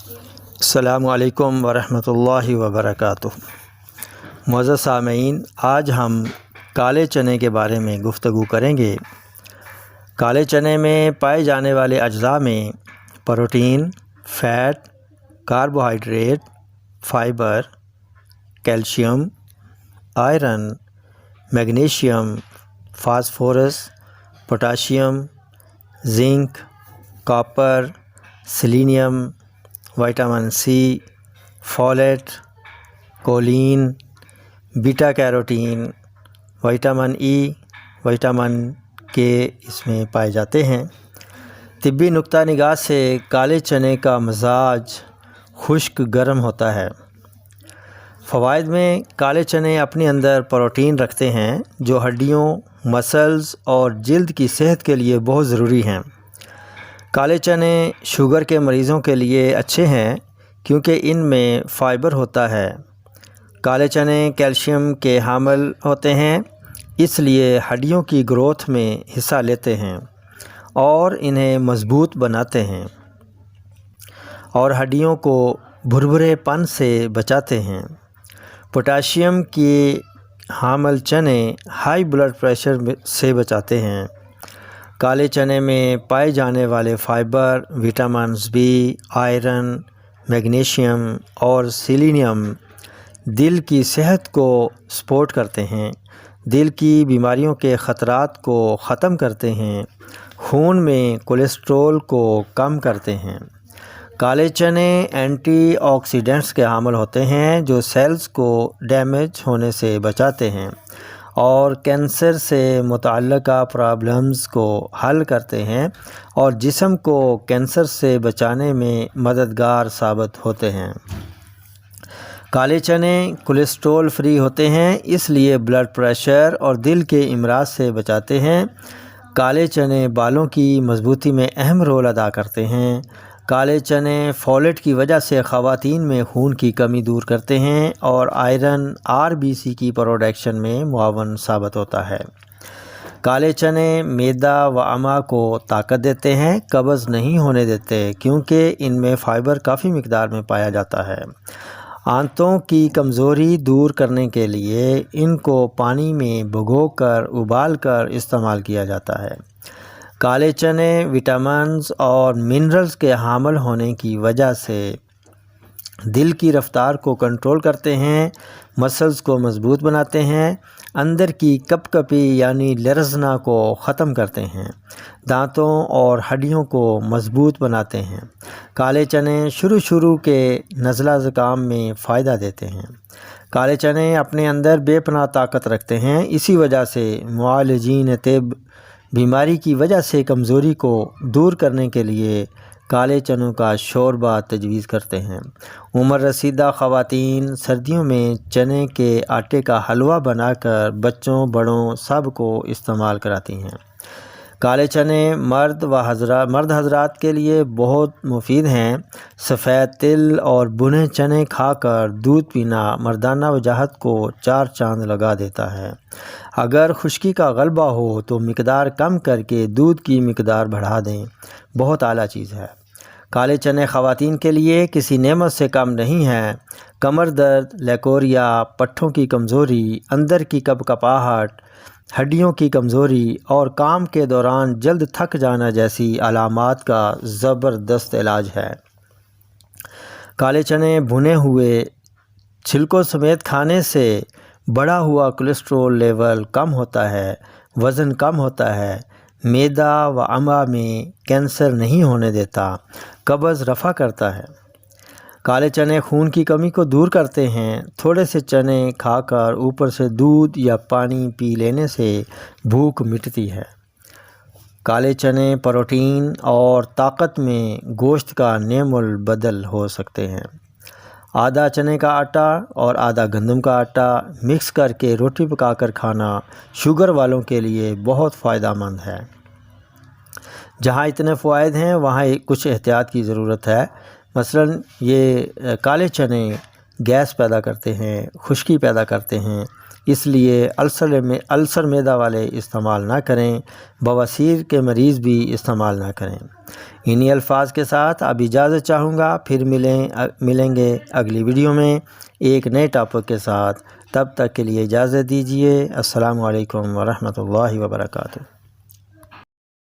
السلام علیکم ورحمۃ اللہ وبرکاتہ۔ معزز سامعین، آج ہم کالے چنے کے بارے میں گفتگو کریں گے۔ کالے چنے میں پائے جانے والے اجزاء میں protein, fat, carbohydrate, fibre, calcium, iron, magnesium, phosphorus, potassium, zinc, copper, selenium, vitamin C, folate, choline, beta carotene, vitamin E, vitamin K اس میں پائے جاتے ہیں۔ طبی نقطہ نگاہ سے کالے چنے کا مزاج خشک گرم ہوتا ہے۔ فوائد میں کالے چنے اپنے اندر پروٹین رکھتے ہیں جو ہڈیوں، مسلز اور جلد کی صحت کے لیے بہت ضروری ہیں۔ کالے چنے شوگر کے مریضوں کے لیے اچھے ہیں کیونکہ ان میں فائبر ہوتا ہے۔ کالے چنے کیلشیم کے حامل ہوتے ہیں، اس لیے ہڈیوں کی گروتھ میں حصہ لیتے ہیں اور انہیں مضبوط بناتے ہیں اور ہڈیوں کو بھربھرے پن سے بچاتے ہیں۔ پوٹاشیم کی حامل چنے ہائی بلڈ پریشر سے بچاتے ہیں۔ کالے چنے میں پائے جانے والے fibre, vitamins B, iron, magnesium اور سیلینیم دل کی صحت کو سپورٹ کرتے ہیں، دل کی بیماریوں کے خطرات کو ختم کرتے ہیں، خون میں کولیسٹرول کو کم کرتے ہیں۔ کالے چنے اینٹی آکسیڈنٹس کے حامل ہوتے ہیں جو سیلز کو ڈیمیج ہونے سے بچاتے ہیں اور کینسر سے متعلقہ پرابلمز کو حل کرتے ہیں اور جسم کو کینسر سے بچانے میں مددگار ثابت ہوتے ہیں۔ کالے چنے کولیسٹرول فری ہوتے ہیں، اس لیے بلڈ پریشر اور دل کے امراض سے بچاتے ہیں۔ کالے چنے بالوں کی مضبوطی میں اہم رول ادا کرتے ہیں۔ کالے چنے فولیٹ کی وجہ سے خواتین میں خون کی کمی دور کرتے ہیں اور آئرن RBC کی پروڈکشن میں معاون ثابت ہوتا ہے۔ کالے چنے معدہ و امعا کو طاقت دیتے ہیں، قبض نہیں ہونے دیتے کیونکہ ان میں فائبر کافی مقدار میں پایا جاتا ہے۔ آنتوں کی کمزوری دور کرنے کے لیے ان کو پانی میں بھگو کر ابال کر استعمال کیا جاتا ہے۔ کالے چنے وٹامنز اور منرلز کے حامل ہونے کی وجہ سے دل کی رفتار کو کنٹرول کرتے ہیں، مسلز کو مضبوط بناتے ہیں، اندر کی کپ کپی یعنی لرزنا کو ختم کرتے ہیں، دانتوں اور ہڈیوں کو مضبوط بناتے ہیں۔ کالے چنے شروع کے نزلہ زکام میں فائدہ دیتے ہیں۔ کالے چنے اپنے اندر بے پناہ طاقت رکھتے ہیں، اسی وجہ سے معالجین طب بیماری کی وجہ سے کمزوری کو دور کرنے کے لیے کالے چنوں کا شوربہ تجویز کرتے ہیں۔ عمر رسیدہ خواتین سردیوں میں چنے کے آٹے کا حلوہ بنا کر بچوں، بڑوں سب کو استعمال کراتی ہیں۔ کالے چنے مرد حضرات کے لیے بہت مفید ہیں۔ سفید تل اور بھنے چنے کھا کر دودھ پینا مردانہ وجاہت کو 4 چاند لگا دیتا ہے۔ اگر خشکی کا غلبہ ہو تو مقدار کم کر کے دودھ کی مقدار بڑھا دیں، بہت اعلیٰ چیز ہے۔ کالے چنے خواتین کے لیے کسی نعمت سے کم نہیں ہیں۔ کمر درد، لیکوریا، پٹھوں کی کمزوری، اندر کی کپکپاہٹ، ہڈیوں کی کمزوری اور کام کے دوران جلد تھک جانا جیسی علامات کا زبردست علاج ہے۔ کالے چنے بھنے ہوئے چھلکوں سمیت کھانے سے بڑھا ہوا کولیسٹرول لیول کم ہوتا ہے، وزن کم ہوتا ہے، معدہ و امعا میں کینسر نہیں ہونے دیتا، قبض رفع کرتا ہے۔ کالے چنے خون کی کمی کو دور کرتے ہیں۔ تھوڑے سے چنے کھا کر اوپر سے دودھ یا پانی پی لینے سے بھوک مٹتی ہے۔ کالے چنے پروٹین اور طاقت میں گوشت کا نعم البدل ہو سکتے ہیں۔ آدھا چنے کا آٹا اور آدھا گندم کا آٹا مکس کر کے روٹی پکا کر کھانا شوگر والوں کے لیے بہت فائدہ مند ہے۔ جہاں اتنے فوائد ہیں وہاں کچھ احتیاط کی ضرورت ہے۔ مثلاً یہ کالے چنے گیس پیدا کرتے ہیں، خشکی پیدا کرتے ہیں، اس لیے السر معدہ والے استعمال نہ کریں، بواسیر کے مریض بھی استعمال نہ کریں۔ انہی الفاظ کے ساتھ اب اجازت چاہوں گا، پھر ملیں گے اگلی ویڈیو میں ایک نئے ٹاپک کے ساتھ۔ تب تک کے لیے اجازت دیجیے۔ السلام علیکم ورحمۃ اللہ وبرکاتہ۔